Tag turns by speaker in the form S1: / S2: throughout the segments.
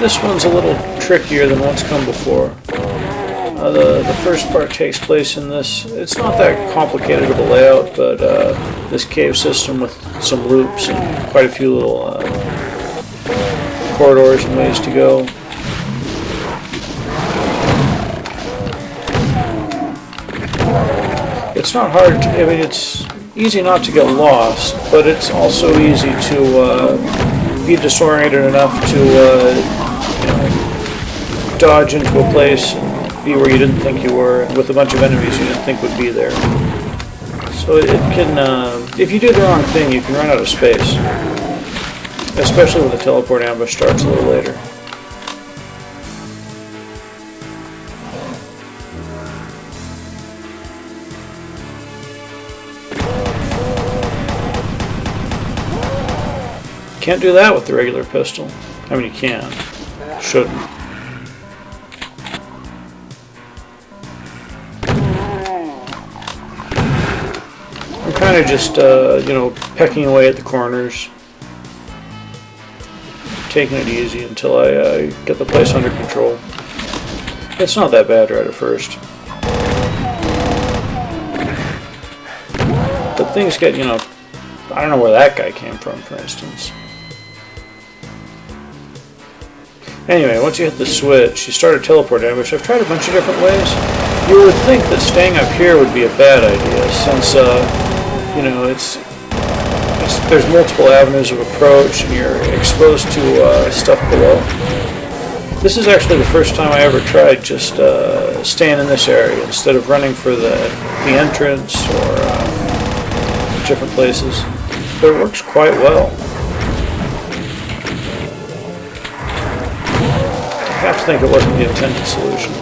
S1: This one's a little trickier than what's come before. The first part takes place in this. It's not that complicated of a layout, but this cave system with some loops and quite a few little corridors and ways to go. It's not hard. I mean, it's easy not to get lost, but it's also easy to be disoriented enough to you know, dodge into a place and be where you didn't think you were, and with a bunch of enemies you didn't think would be there. So it can, if you do the wrong thing, you can run out of space, especially when the teleport ambush starts a little later. Can't do that with the regular pistol. I mean, you can. Shouldn't. I'm kind of just, you know, pecking away at the corners. Taking it easy until I get the place under control. It's not that bad right at first. But things get, you know, I don't know where that guy came from, for instance. Anyway, once you hit the switch, you start a teleport ambush. I've tried a bunch of different ways. You would think that staying up here would be a bad idea, since, you know, there's multiple avenues of approach, and you're exposed to stuff below. This is actually the first time I ever tried just staying in this area instead of running for the entrance or different places. But it works quite well. I have to think it wasn't the intended solution.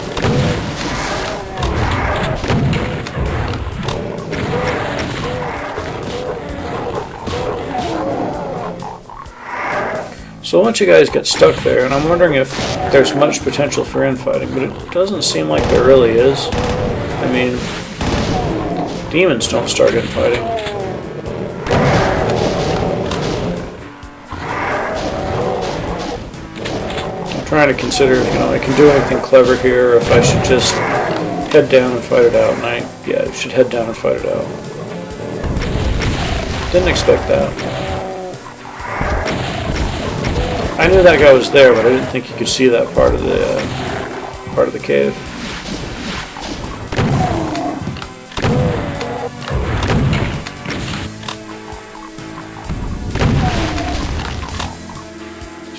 S1: So once you guys get stuck there, and I'm wondering if there's much potential for infighting, but it doesn't seem like there really is. I mean, demons don't start infighting. Trying to consider if, you know, I can do anything clever here, or if I should just head down and fight it out. And I should head down and fight it out. Didn't expect that. I knew that guy was there, but I didn't think you could see that part of the cave.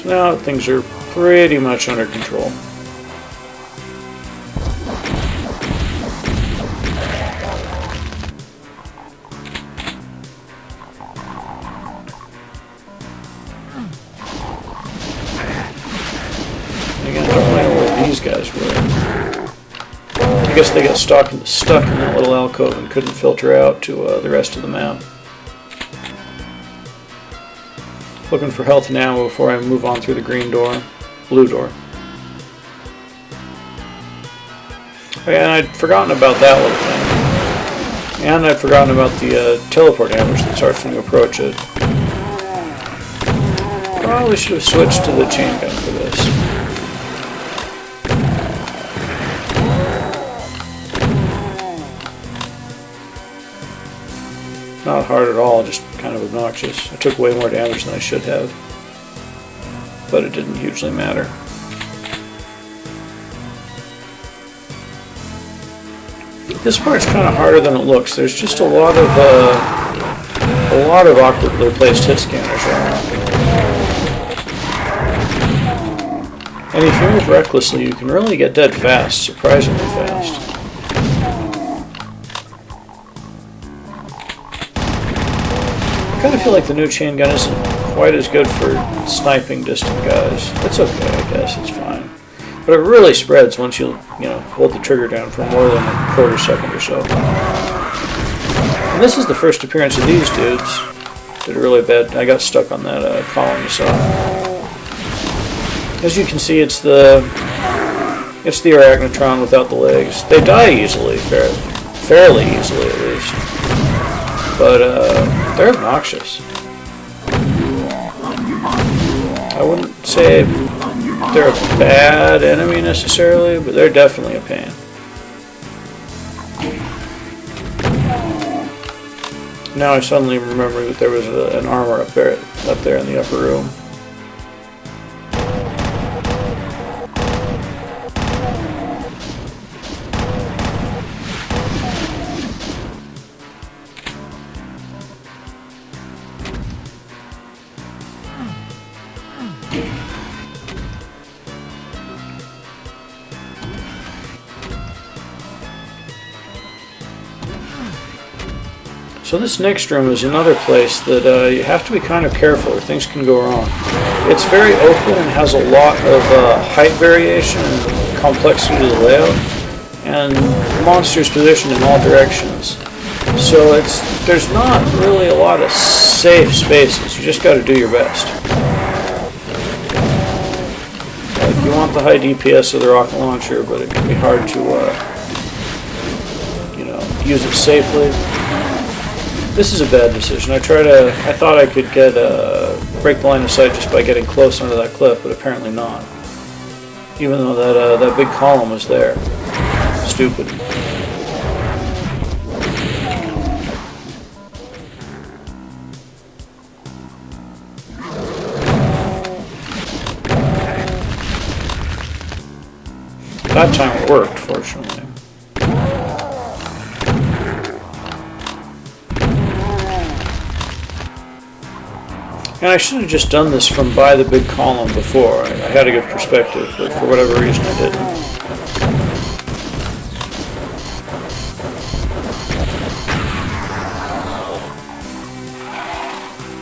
S1: So now things are pretty much under control. Again, I don't know where these guys were. I guess they got stuck in that little alcove and couldn't filter out to the rest of the map. Looking for health now before I move on through the green door. Blue door. And I'd forgotten about that little thing. And I'd forgotten about the teleport ambush that starts when you approach it. Probably should have switched to the chain gun for this. Not hard at all, just kind of obnoxious. I took way more damage than I should have. But it didn't hugely matter. This part's kind of harder than it looks. There's just a lot of awkwardly placed hit scanners around. And if you move recklessly, you can really get dead fast, surprisingly fast. I kind of feel like the new chain gun isn't quite as good for sniping distant guys. It's okay, I guess, it's fine. But it really spreads once you hold the trigger down for more than a quarter second or so. And this is the first appearance of these dudes. Did really bad. I got stuck on that column you saw. As you can see, it's the Arachnotron without the legs. They die easily, fairly easily at least. But they're obnoxious. I wouldn't say they're a bad enemy necessarily, but they're definitely a pain. Now I suddenly remember that there was an armor up there in the upper room. So this next room is another place that you have to be kind of careful or things can go wrong. It's very open and has a lot of height variation and complexity to the layout, and monsters positioned in all directions. So there's not really a lot of safe spaces. You just got to do your best. Like, you want the high DPS of the rocket launcher, but it can be hard to use it safely. This is a bad decision. I thought I could break the line of sight just by getting close under that cliff, but apparently not. Even though that big column was there. Stupid. That time it worked, fortunately. And I should have just done this from by the big column before. I had a good perspective, but for whatever reason I didn't.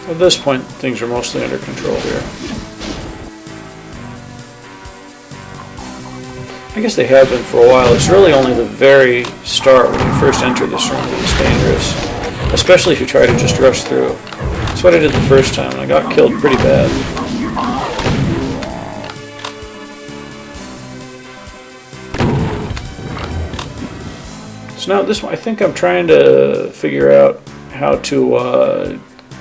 S1: At this point, things are mostly under control here. I guess they have been for a while. It's really only the very start when you first enter this room that it's dangerous. Especially if you try to just rush through. That's what I did the first time, and I got killed pretty bad. So now this one, I think I'm trying to figure out how to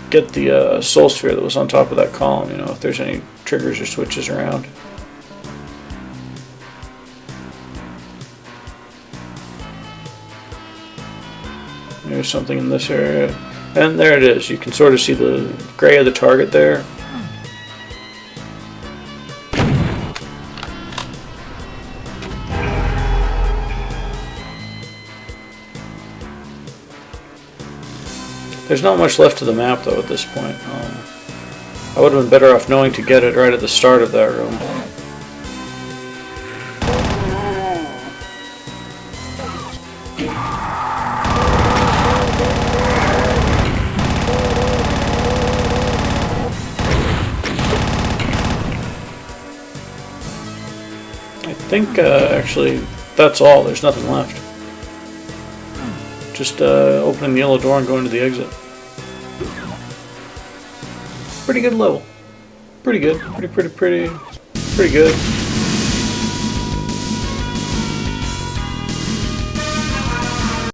S1: get the soul sphere that was on top of that column, if there's any triggers or switches around. There's something in this area. And there it is. You can sort of see the gray of the target there. There's not much left of the map though at this point. I would have been better off knowing to get it right at the start of that room. I think actually that's all. There's nothing left. Just opening the yellow door and going to the exit. Pretty good level. Pretty good. Pretty good.